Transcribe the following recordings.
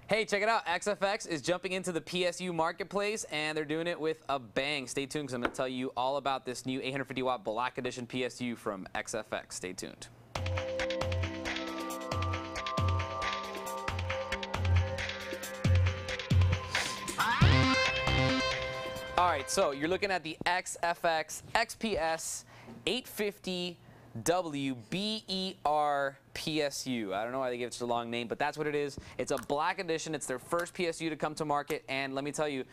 Hey, check it out. XFX is jumping into the PSU marketplace, and they're doing it with a bang. Stay tuned because I'm going to tell you all about this new 850-watt Black Edition PSU from XFX. Stay tuned. All right, so you're looking at the XFX XPS 850W BER PSU. I don't know why they gave it such a long name, but that's what it is. It's a Black Edition. It's their first PSU to come to market, and let me tell you,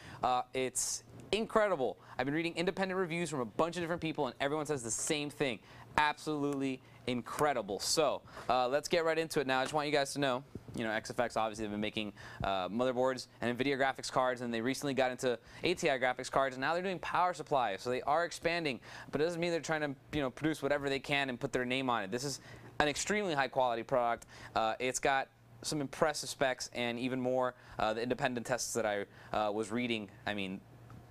it's incredible. I've been reading independent reviews from a bunch of different people, and everyone says the same thing. Absolutely incredible. So let's get right into it now. I just want you guys to know, XFX obviously have been making motherboards and NVIDIA graphics cards, and they recently got into ATI graphics cards, and now they're doing power supplies. So they are expanding, but it doesn't mean they're trying to produce whatever they can and put their name on it. This is an extremely high quality product. It's got some impressive specs, and even more, the independent tests that I was reading, I mean,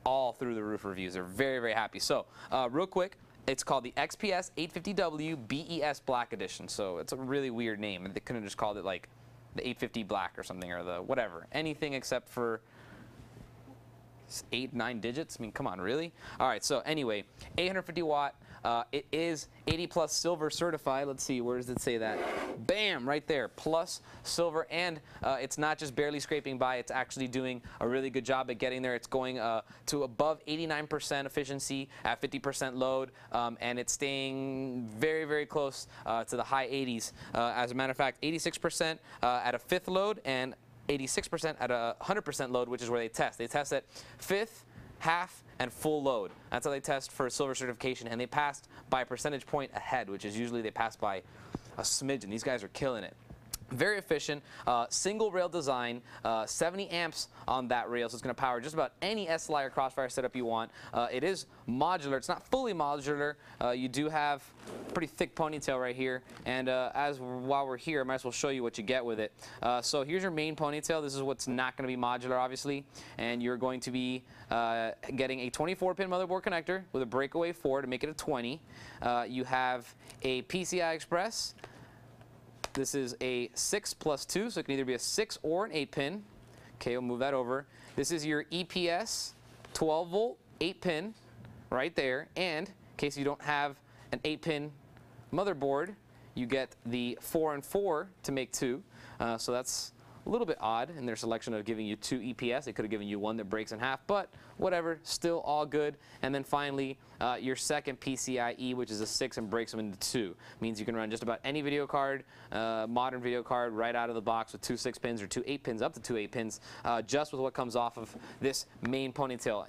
all through the roof reviews. They're very, very happy. So real quick, it's called the XPS 850W BES Black Edition. So it's a really weird name, and they couldn't have just called it like the 850 Black or something, or the whatever. Anything except for 8, 9 digits. I mean, come on, really? All right, so anyway, 850 watt. It is 80 plus silver certified. Let's see, where does it say that? Bam, right there, plus silver, and it's not just barely scraping by, it's actually doing a really good job at getting there. It's going to above 89% efficiency at 50% load, and it's staying very, very close to the high 80s. As a matter of fact, 86% at a 5th load, and 86% at a 100% load, which is where they test. They test at 5th, half, and full load. That's how they test for silver certification, and they passed by a percentage point ahead, which is usually they pass by a smidgen. These guys are killing it. Very efficient, single rail design, 70 amps on that rail, so it's going to power just about any SLI or Crossfire setup you want. It is modular. It's not fully modular. You do have a pretty thick ponytail right here, and while we're here, I might as well show you what you get with it. So here's your main ponytail. This is what's not going to be modular, obviously, and you're going to be getting a 24-pin motherboard connector with a breakaway 4 to make it a 20. You have a PCI Express. This is a 6+2, so it can either be a 6 or an 8-pin. Okay, we'll move that over. This is your EPS 12-volt 8-pin right there. And in case you don't have an 8-pin motherboard, you get the 4 and 4 to make 2. So that's a little bit odd in their selection of giving you 2 EPS. They could have given you one that breaks in half, but whatever, still all good. And then finally, your second PCIe, which is a 6 and breaks them into 2. Means you can run just about any video card, modern video card, right out of the box with 2 6-pins or 2 8-pins, up to 2 8-pins, just with what comes off of this main ponytail.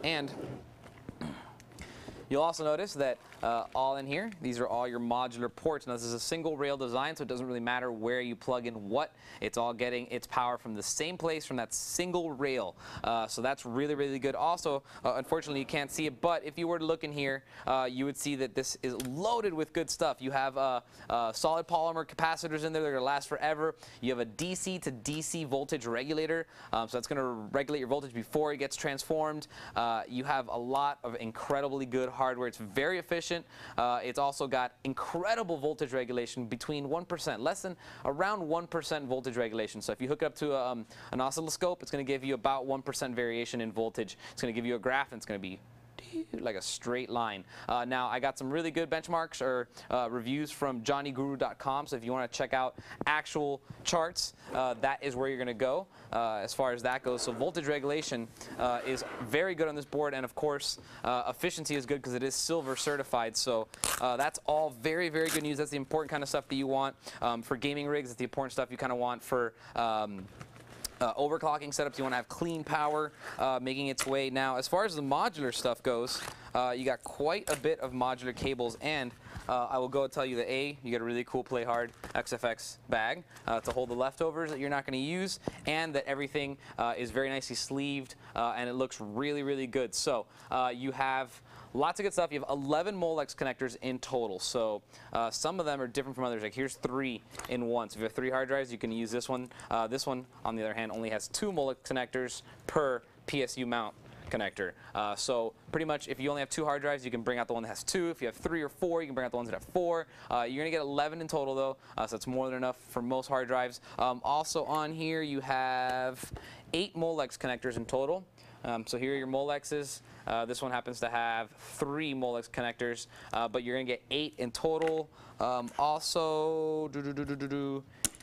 And you'll also notice that all in here, these are all your modular ports. Now, this is a single rail design, so it doesn't really matter where you plug in what. It's all getting its power from the same place, from that single rail. So that's really, really good. Also, unfortunately, you can't see it, but if you were to look in here, you would see that this is loaded with good stuff. You have solid polymer capacitors in there that are going to last forever. You have a DC to DC voltage regulator, so that's going to regulate your voltage before it gets transformed. You have a lot of incredibly good hardware. It's very efficient. It's also got incredible voltage regulation between 1%, less than around 1% voltage regulation. So if you hook it up to an oscilloscope, it's going to give you about 1% variation in voltage. It's going to give you a graph, and it's going to be like a straight line. Now, I got some really good benchmarks or reviews from johnnyguru.com, so if you want to check out actual charts, that is where you're going to go as far as that goes. So voltage regulation is very good on this board, and of course, efficiency is good because it is silver certified. So that's all very, very good news. That's the important kind of stuff that you want for gaming rigs. It's the important stuff you kind of want for overclocking setups. You want to have clean power making its way. Now, as far as the modular stuff goes, you got quite a bit of modular cables, and I will go and tell you that you get a really cool Play Hard XFX bag to hold the leftovers that you're not going to use, and that everything is very nicely sleeved, and it looks really, really good. So you have lots of good stuff. You have 11 Molex connectors in total. So some of them are different from others. Like here's 3 in one. So if you have 3 hard drives, you can use this one. This one, on the other hand, only has 2 Molex connectors per PSU mount. connector. So pretty much if you only have 2 hard drives, you can bring out the one that has 2. If you have 3 or 4, you can bring out the ones that have 4. You're going to get 11 in total though, so that's more than enough for most hard drives. Also on here you have 8 Molex connectors in total. So here are your Molexes. This one happens to have 3 Molex connectors, but you're going to get 8 in total. Also,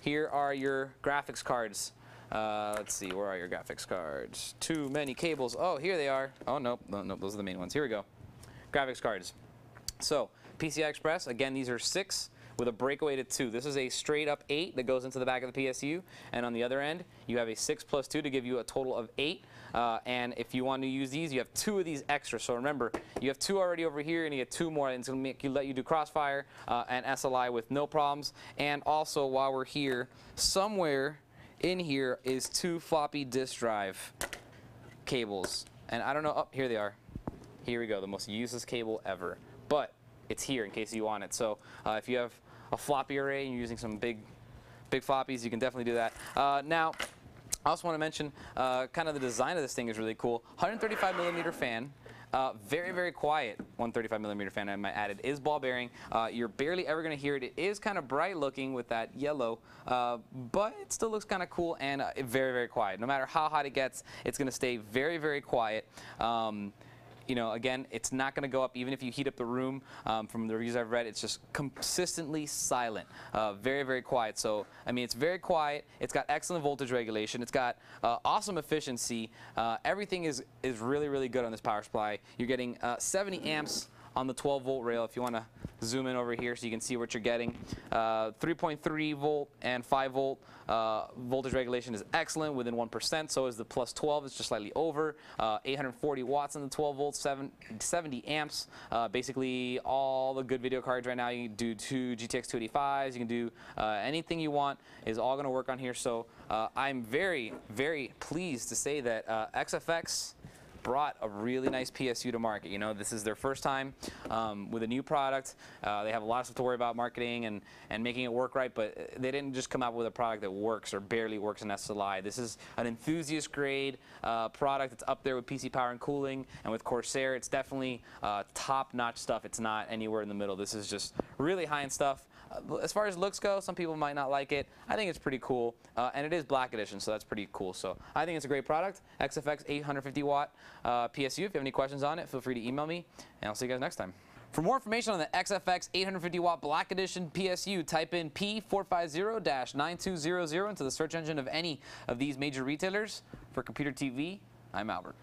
here are your graphics cards. Let's see, where are your graphics cards? Too many cables. Oh, here they are. Oh, nope, no, those are the main ones. Here we go. Graphics cards. So, PCI Express, again, these are 6 with a breakaway to 2. This is a straight up 8 that goes into the back of the PSU, and on the other end, you have a 6 plus 2 to give you a total of 8. And if you want to use these, you have 2 of these extra. So remember, you have 2 already over here, and you get 2 more, and it's going to let you do Crossfire and SLI with no problems. And also, while we're here, somewhere in here is 2 floppy disk drive cables. And I don't know, oh, here they are. Here we go, the most useless cable ever. But it's here in case you want it. So if you have a floppy array and you're using some big floppies, you can definitely do that. Now, I also want to mention kind of the design of this thing is really cool. 135mm fan. Very, very quiet 135mm fan, I might add. It is ball bearing. You're barely ever going to hear it. It is kind of bright looking with that yellow, but it still looks kind of cool and very, very quiet. No matter how hot it gets, it's going to stay very, very quiet. You know, again, it's not going to go up even if you heat up the room. From the reviews I've read, it's just consistently silent, very, very quiet. So, I mean, it's very quiet. It's got excellent voltage regulation. It's got awesome efficiency. Everything is really, really good on this power supply. You're getting 70 amps on the 12-volt rail. If you want to zoom in over here so you can see what you're getting. 3.3 volt and 5 volt voltage regulation is excellent, within 1%. So is the plus 12, it's just slightly over. 840 watts on the 12 volts, 70 amps. Basically all the good video cards right now. You can do 2 GTX 285s. You can do anything you want is all going to work on here. So I'm very, very pleased to say that XFX brought a really nice PSU to market. You know, this is their first time with a new product. They have a lot of stuff to worry about marketing and making it work right, but they didn't just come out with a product that works or barely works in SLI. This is an enthusiast grade product. It's up there with PC Power and Cooling, and with Corsair, it's definitely top-notch stuff. It's not anywhere in the middle. This is just really high-end stuff. As far as looks go, some people might not like it. I think it's pretty cool, and it is black edition, so that's pretty cool. So I think it's a great product. XFX 850 watt PSU. If you have any questions on it, feel free to email me, and I'll see you guys next time. For more information on the XFX 850 watt black edition PSU, type in P450-9200 into the search engine of any of these major retailers. For Computer TV, I'm Albert.